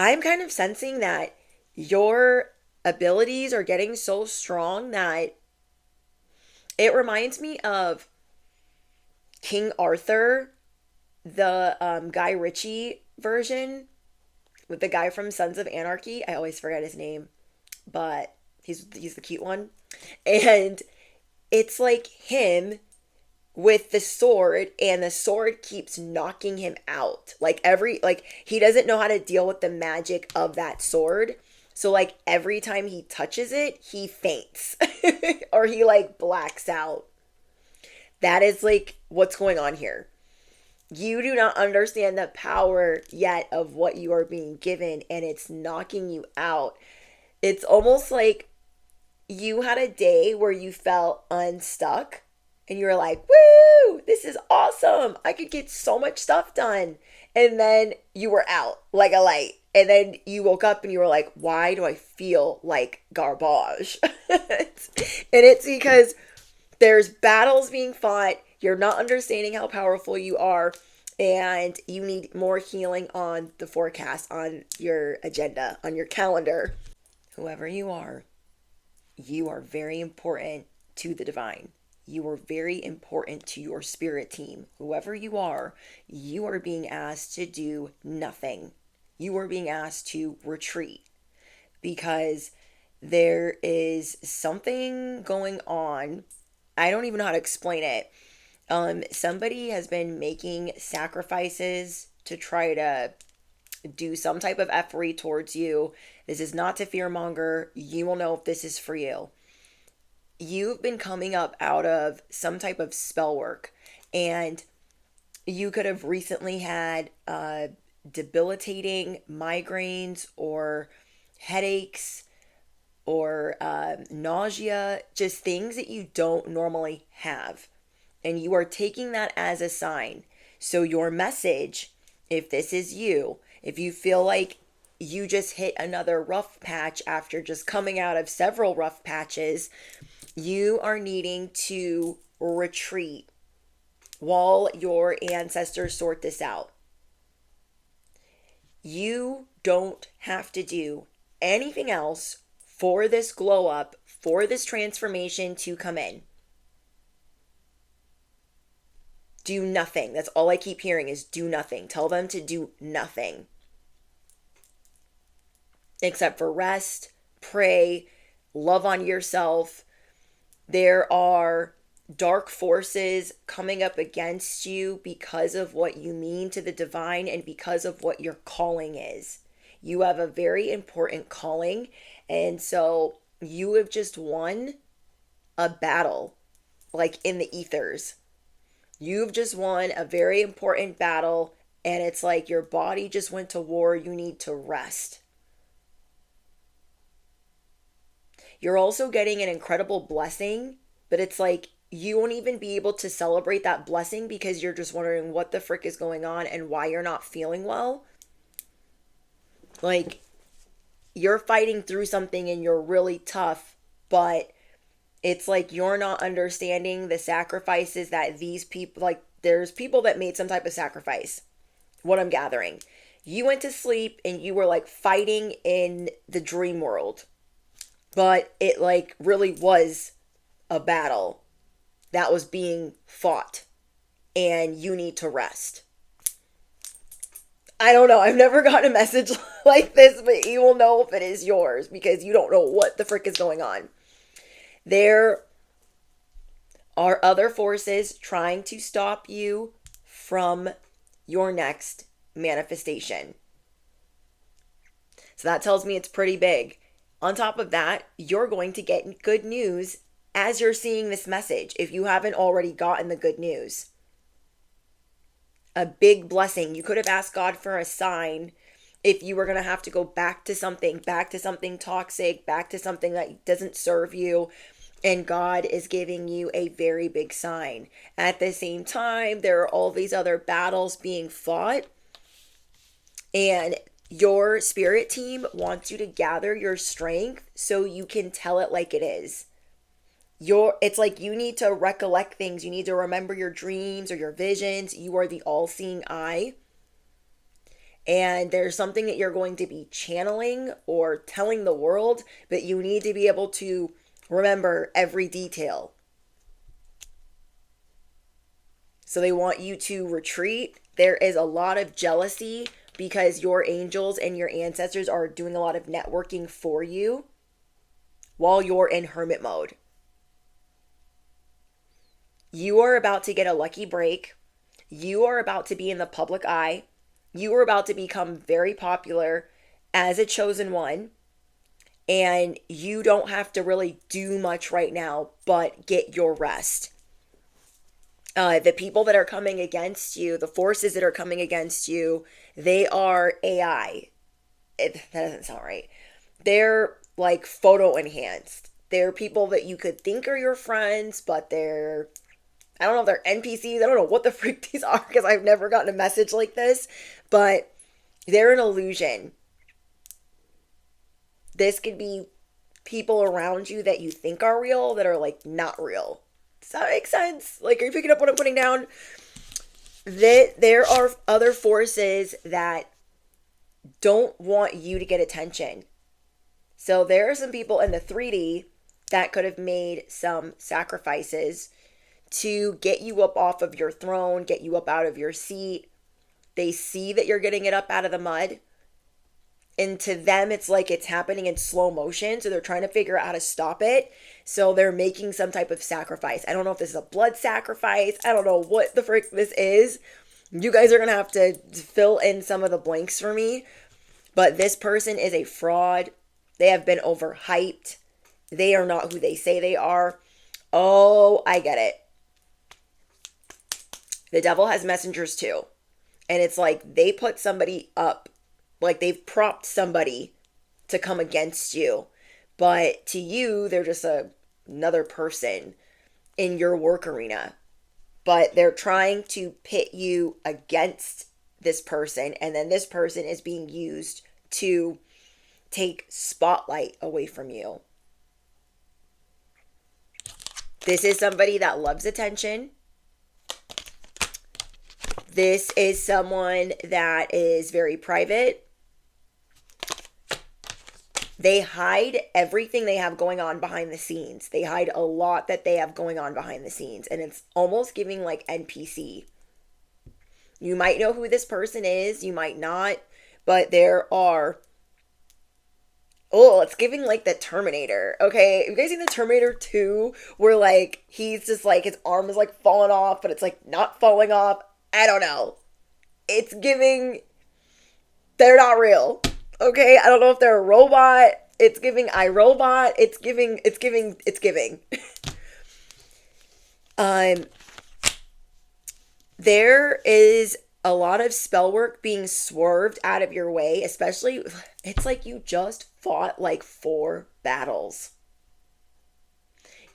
I'm kind of sensing that your abilities are getting so strong that it reminds me of King Arthur, the Guy Ritchie version with the guy from Sons of Anarchy. I always forget his name, but he's the cute one. And it's like him with the sword, and the sword keeps knocking him out. Like he doesn't know how to deal with the magic of that sword. So like every time he touches it, he faints or he like blacks out. That is like what's going on here. You do not understand the power yet of what you are being given, and it's knocking you out. It's almost like you had a day where you felt unstuck and you were like, woo, this is awesome. I could get so much stuff done. And then you were out like a light. And then you woke up and you were like, why do I feel like garbage? And it's because there's battles being fought. You're not understanding how powerful you are. And you need more healing on the forecast, on your agenda, on your calendar. Whoever you are very important to the divine. You are very important to your spirit team. Whoever you are being asked to do nothing. You are being asked to retreat because there is something going on. I don't even know how to explain it. Somebody has been making sacrifices to try to do some type of effery towards you. This is not to fearmonger. You will know if this is for you. You've been coming up out of some type of spell work, and you could have recently had debilitating migraines or headaches or nausea, just things that you don't normally have. And you are taking that as a sign. So, your message, if this is you, if you feel like you just hit another rough patch after just coming out of several rough patches, you are needing to retreat while your ancestors sort this out. You don't have to do anything else for this glow up, for this transformation to come in. Do nothing. That's all I keep hearing is do nothing. Tell them to do nothing. Except for rest, pray, love on yourself. There are dark forces coming up against you because of what you mean to the divine and because of what your calling is. You have a very important calling, and so you have just won a battle, like in the ethers. You've just won a very important battle, and it's like your body just went to war. You need to rest. You're also getting an incredible blessing, but it's like you won't even be able to celebrate that blessing because you're just wondering what the frick is going on and why you're not feeling well. Like, you're fighting through something and you're really tough, but it's like you're not understanding the sacrifices that these people, like, there's people that made some type of sacrifice. What I'm gathering. You went to sleep and you were like fighting in the dream world, but it like really was a battle that was being fought, and you need to rest. I don't know. I've never got a message like this, but you will know if it is yours because you don't know what the frick is going on. There are other forces trying to stop you from your next manifestation. So that tells me it's pretty big. On top of that, you're going to get good news as you're seeing this message if you haven't already gotten the good news. A big blessing. You could have asked God for a sign if you were going to have to go back to something toxic, back to something that doesn't serve you. And God is giving you a very big sign. At the same time, there are all these other battles being fought. And your spirit team wants you to gather your strength so you can tell it like it is. It's like you need to recollect things. You need to remember your dreams or your visions. You are the all-seeing eye. and there's something that you're going to be channeling or telling the world, but you need to be able to remember every detail. So they want you to retreat. There is a lot of jealousy because your angels and your ancestors are doing a lot of networking for you while you're in hermit mode. You are about to get a lucky break. You are about to be in the public eye. You are about to become very popular as a chosen one. And you don't have to really do much right now but get your rest. The people that are coming against you, the forces that are coming against you, they are AI. That doesn't sound right. They're like photo enhanced. They're people that you could think are your friends, but I don't know if they're NPCs. I don't know what the freak these are because I've never gotten a message like this, but they're an illusion. This could be people around you that you think are real that are like not real. Does that make sense? Like, are you picking up what I'm putting down? That there are other forces that don't want you to get attention. So there are some people in the 3D that could have made some sacrifices to get you up off of your throne, get you up out of your seat. They see that you're getting it up out of the mud. And to them, it's like it's happening in slow motion. So they're trying to figure out how to stop it. So they're making some type of sacrifice. I don't know if this is a blood sacrifice. I don't know what the frick this is. You guys are going to have to fill in some of the blanks for me. But this person is a fraud. They have been overhyped. They are not who they say they are. Oh, I get it. The devil has messengers too. And it's like they put somebody up. Like they've propped somebody to come against you. But to you, they're just another person in your work arena. But they're trying to pit you against this person. And then this person is being used to take spotlight away from you. This is somebody that loves attention. This is someone that is very private. They hide everything they have going on behind the scenes. They hide a lot that they have going on behind the scenes. And it's almost giving like NPC. You might know who this person is. You might not. But there are... Oh, it's giving like the Terminator. Okay, you guys seen the Terminator 2? Where like, he's just like, his arm is like falling off. But it's like not falling off. I don't know. It's giving... They're not real. Okay, I don't know if they're a robot. It's giving iRobot. It's giving. There is a lot of spell work being swerved out of your way, especially, it's like you just fought like 4 battles.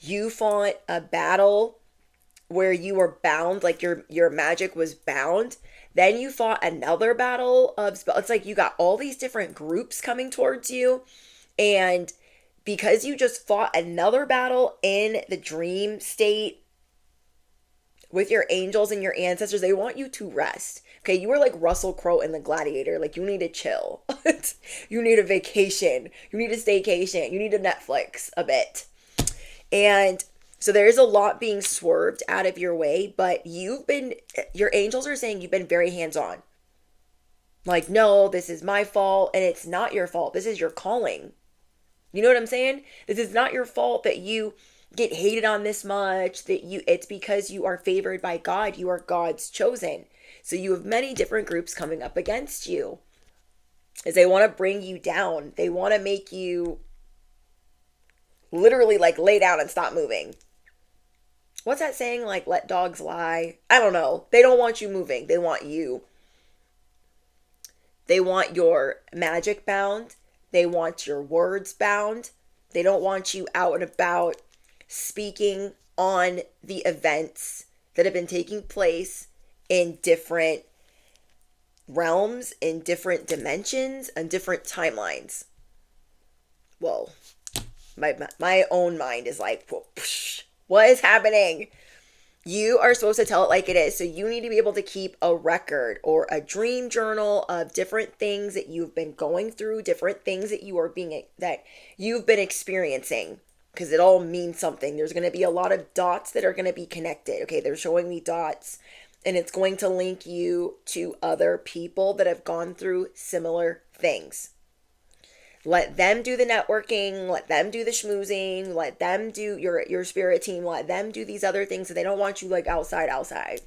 You fought a battle where you were bound, like your magic was bound. Then you fought another battle of spell. It's like you got all these different groups coming towards you. And because you just fought another battle in the dream state with your angels and your ancestors, they want you to rest. Okay, you were like Russell Crowe in The Gladiator. Like, you need to chill. You need a vacation. You need a staycation. You need to Netflix a bit. And so there's a lot being swerved out of your way, but your angels are saying you've been very hands-on. Like, no, this is my fault, and it's not your fault. This is your calling. You know what I'm saying? This is not your fault that you get hated on this much, it's because you are favored by God. You are God's chosen. So you have many different groups coming up against you. As they want to bring you down. They want to make you literally like lay down and stop moving. What's that saying? Like, let dogs lie? I don't know. They don't want you moving. They want you. They want your magic bound. They want your words bound. They don't want you out and about speaking on the events that have been taking place in different realms, in different dimensions, and different timelines. Whoa. My own mind is like, what is happening? You are supposed to tell it like it is. So you need to be able to keep a record or a dream journal of different things that you've been going through, different things that you've been experiencing, because it all means something. There's going to be a lot of dots that are going to be connected. Okay, they're showing me dots, and it's going to link you to other people that have gone through similar things. Let them do the networking, let them do the schmoozing, let them do your spirit team, let them do these other things. So they don't want you like outside.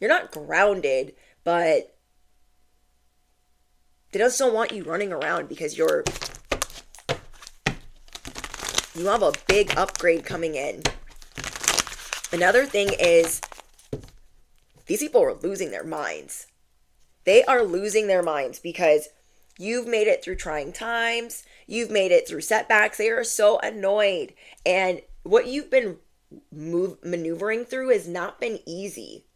You're not grounded, but they just don't want you running around because you have a big upgrade coming in. Another thing is these people are losing their minds. They are losing their minds because you've made it through trying times. You've made it through setbacks. They are so annoyed. And what you've been maneuvering through has not been easy.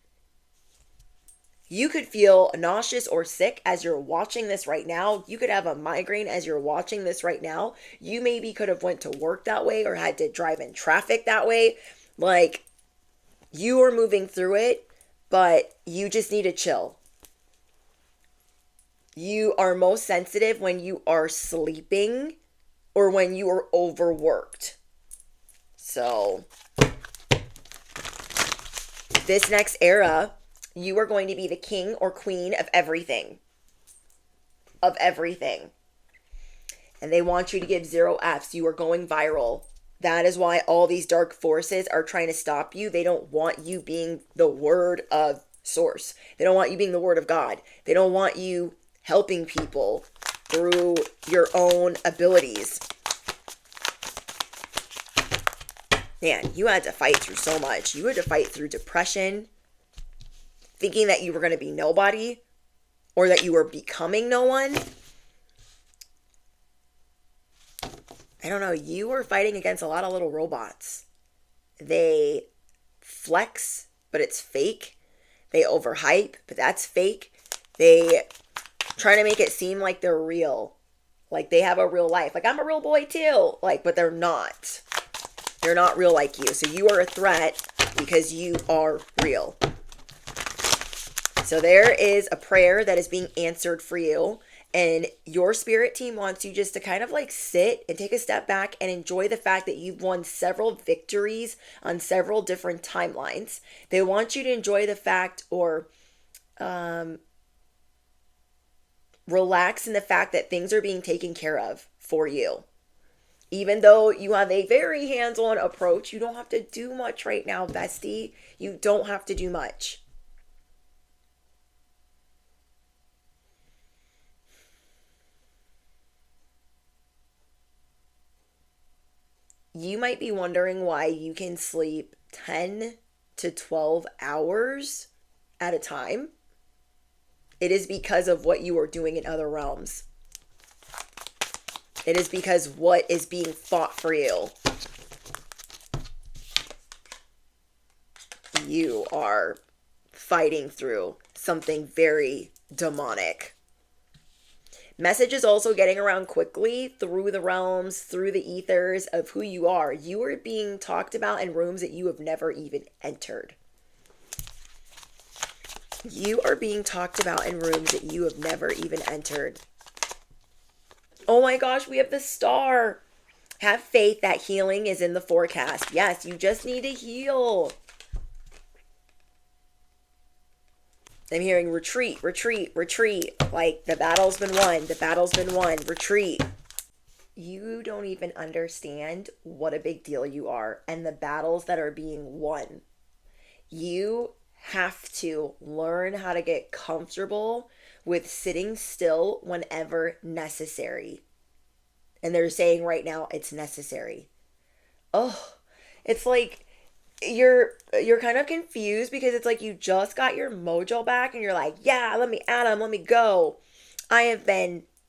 You could feel nauseous or sick as you're watching this right now. You could have a migraine as you're watching this right now. You maybe could have went to work that way or had to drive in traffic that way. Like, you are moving through it, but you just need to chill. You are most sensitive when you are sleeping or when you are overworked. So, this next era, you are going to be the king or queen of everything. Of everything. And they want you to give 0 Fs. You are going viral. That is why all these dark forces are trying to stop you. They don't want you being the word of source. They don't want you being the word of God. They don't want you helping people through your own abilities. Man, you had to fight through so much. You had to fight through depression, thinking that you were going to be nobody, or that you were becoming no one. I don't know. You were fighting against a lot of little robots. They flex, but it's fake. They overhype, but that's fake. They trying to make it seem like they're real. Like they have a real life. Like, I'm a real boy too. Like, but they're not. They're not real like you. So you are a threat because you are real. So there is a prayer that is being answered for you. And your spirit team wants you just to kind of like sit and take a step back and enjoy the fact that you've won several victories on several different timelines. They want you to enjoy the fact or relax in the fact that things are being taken care of for you. Even though you have a very hands-on approach, you don't have to do much right now, bestie. You don't have to do much. You might be wondering why you can sleep 10 to 12 hours at a time. It is because of what you are doing in other realms. It is because what is being fought for you. You are fighting through something very demonic. Message is also getting around quickly through the realms, through the ethers of who you are. You are being talked about in rooms that you have never even entered. You are being talked about in rooms that you have never even entered. Oh my gosh, we have the star. Have faith that healing is in the forecast. Yes, you just need to heal. I'm hearing retreat, retreat, retreat. Like the battle's been won. The battle's been won. Retreat. You don't even understand what a big deal you are and the battles that are being won. You have to learn how to get comfortable with sitting still whenever necessary. And they're saying right now it's necessary. Oh, it's like you're kind of confused because it's like you just got your mojo back and you're like, yeah, let me at 'em, let me go.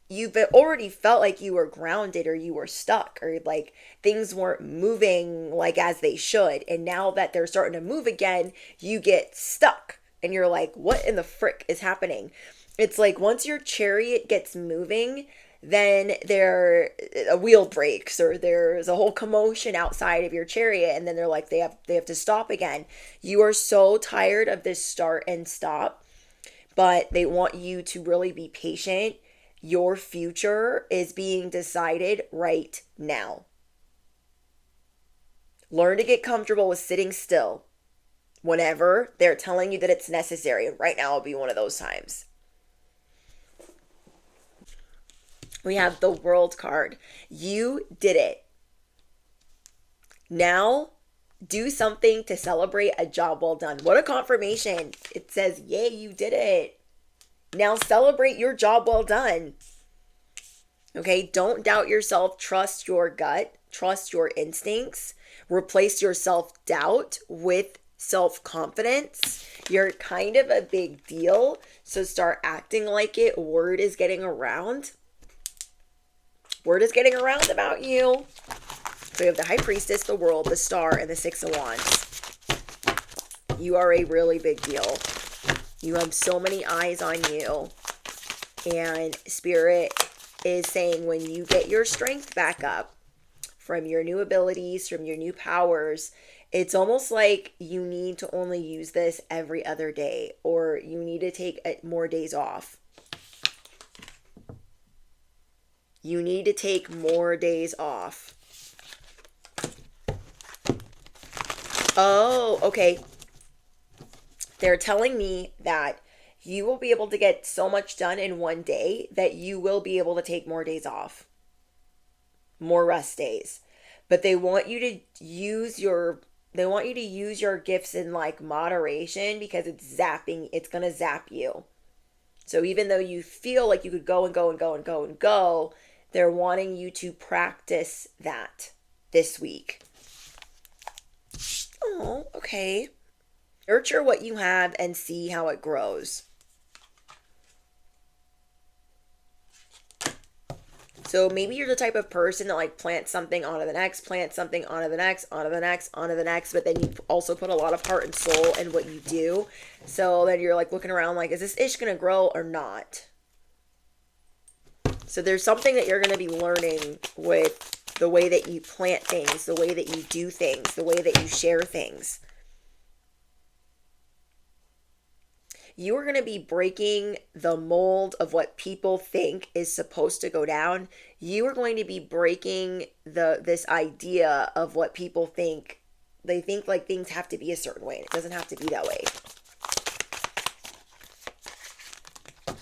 You've already felt like you were grounded or you were stuck or like things weren't moving like as they should. And now that they're starting to move again, you get stuck and you're like, what in the frick is happening? It's like once your chariot gets moving, then a wheel breaks or there's a whole commotion outside of your chariot, and then they're like they have to stop again. You are so tired of this start and stop, but they want you to really be patient. Your future is being decided right now. Learn to get comfortable with sitting still whenever they're telling you that it's necessary. And right now will be one of those times. We have the World card. You did it. Now, do something to celebrate a job well done. What a confirmation. It says, yay, you did it. Now celebrate your job well done. Okay, don't doubt yourself. Trust your gut. Trust your instincts. Replace your self-doubt with self-confidence. You're kind of a big deal, so start acting like it. Word is getting around. Word is getting around about you. So you have the High Priestess, the World, the Star, and the Six of Wands. You are a really big deal. You have so many eyes on you. And Spirit is saying when you get your strength back up from your new abilities, from your new powers, it's almost like you need to only use this every other day, or you need to take more days off. You need to take more days off. Oh, okay. They're telling me that you will be able to get so much done in one day that you will be able to take more days off. More rest days. But they want you to use your gifts in like moderation, because it's going to zap you. So even though you feel like you could go and go and go and go and go, they're wanting you to practice that this week. Oh, okay. Nurture what you have and see how it grows. So maybe you're the type of person that like plants something onto the next, plants something onto the next, onto the next, onto the next, but then you also put a lot of heart and soul in what you do. So then you're like looking around like, is this ish going to grow or not? So there's something that you're going to be learning with the way that you plant things, the way that you do things, the way that you share things. You are going to be breaking the mold of what people think is supposed to go down. You are going to be breaking this idea of what people think. They think like things have to be a certain way, and it doesn't have to be that way.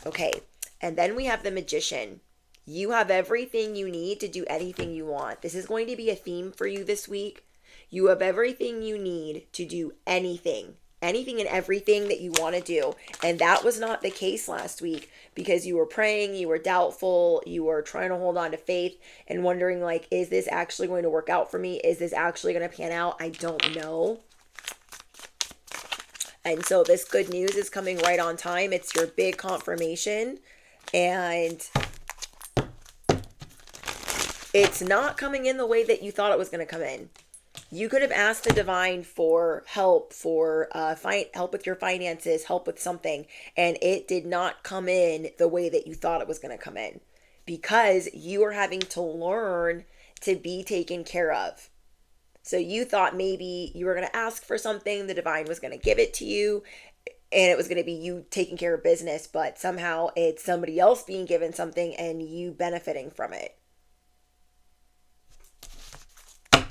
Okay, and then we have the Magician. You have everything you need to do anything you want. This is going to be a theme for you this week. You have everything you need to do anything and everything that you want to do. And that was not the case last week, because you were praying, you were doubtful, you were trying to hold on to faith and wondering like, is this actually going to work out for me? Is this actually going to pan out? I don't know. And so this good news is coming right on time. It's your big confirmation, and it's not coming in the way that you thought it was going to come in. You could have asked the divine for help, help with your finances, help with something, and it did not come in the way that you thought it was going to come in, because you are having to learn to be taken care of. So you thought maybe you were going to ask for something, the divine was going to give it to you, and it was going to be you taking care of business, but somehow it's somebody else being given something and you benefiting from it.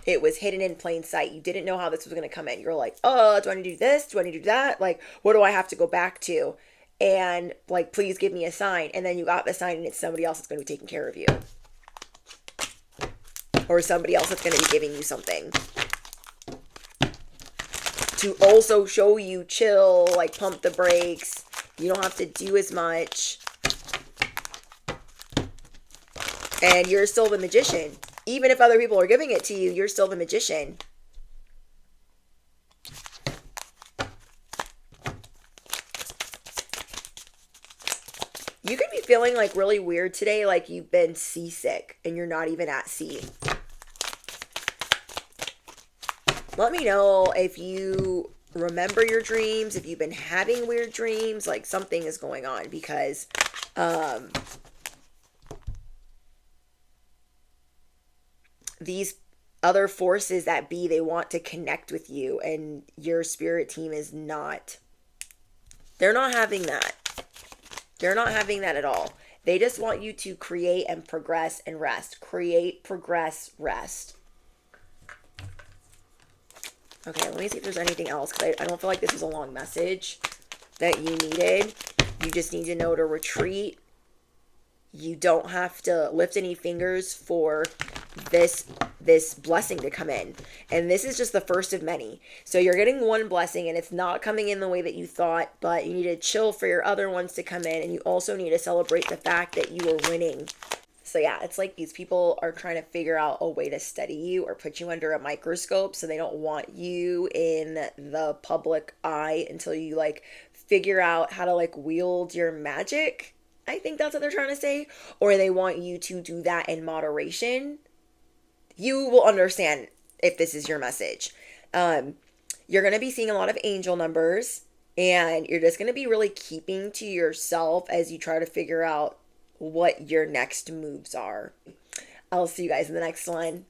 It was hidden in plain sight. You didn't know how this was going to come in. You're like, oh, do I need to do this? Do I need to do that? Like, what do I have to go back to? And like, please give me a sign. And then you got the sign and it's somebody else that's going to be taking care of you. Or somebody else that's going to be giving you something. To also show you chill, like pump the brakes. You don't have to do as much. And you're still the Magician. Even if other people are giving it to you, you're still the Magician. You could be feeling like really weird today, like you've been seasick and you're not even at sea. Let me know if you remember your dreams, if you've been having weird dreams, like something is going on, because these other forces that be, they want to connect with you, and your spirit team is not. They're not having that. They're not having that at all. They just want you to create and progress and rest. Create, progress, rest. Okay, let me see if there's anything else, because I don't feel like this was a long message that you needed. You just need to know to retreat. You don't have to lift any fingers for this blessing to come in. And this is just the first of many. So you're getting one blessing and it's not coming in the way that you thought, but you need to chill for your other ones to come in. And you also need to celebrate the fact that you are winning. So yeah, it's like these people are trying to figure out a way to study you or put you under a microscope, so they don't want you in the public eye until you like figure out how to like wield your magic. I think that's what they're trying to say. Or they want you to do that in moderation. You will understand if this is your message. You're going to be seeing a lot of angel numbers, and you're just going to be really keeping to yourself as you try to figure out what your next moves are. I'll see you guys in the next one.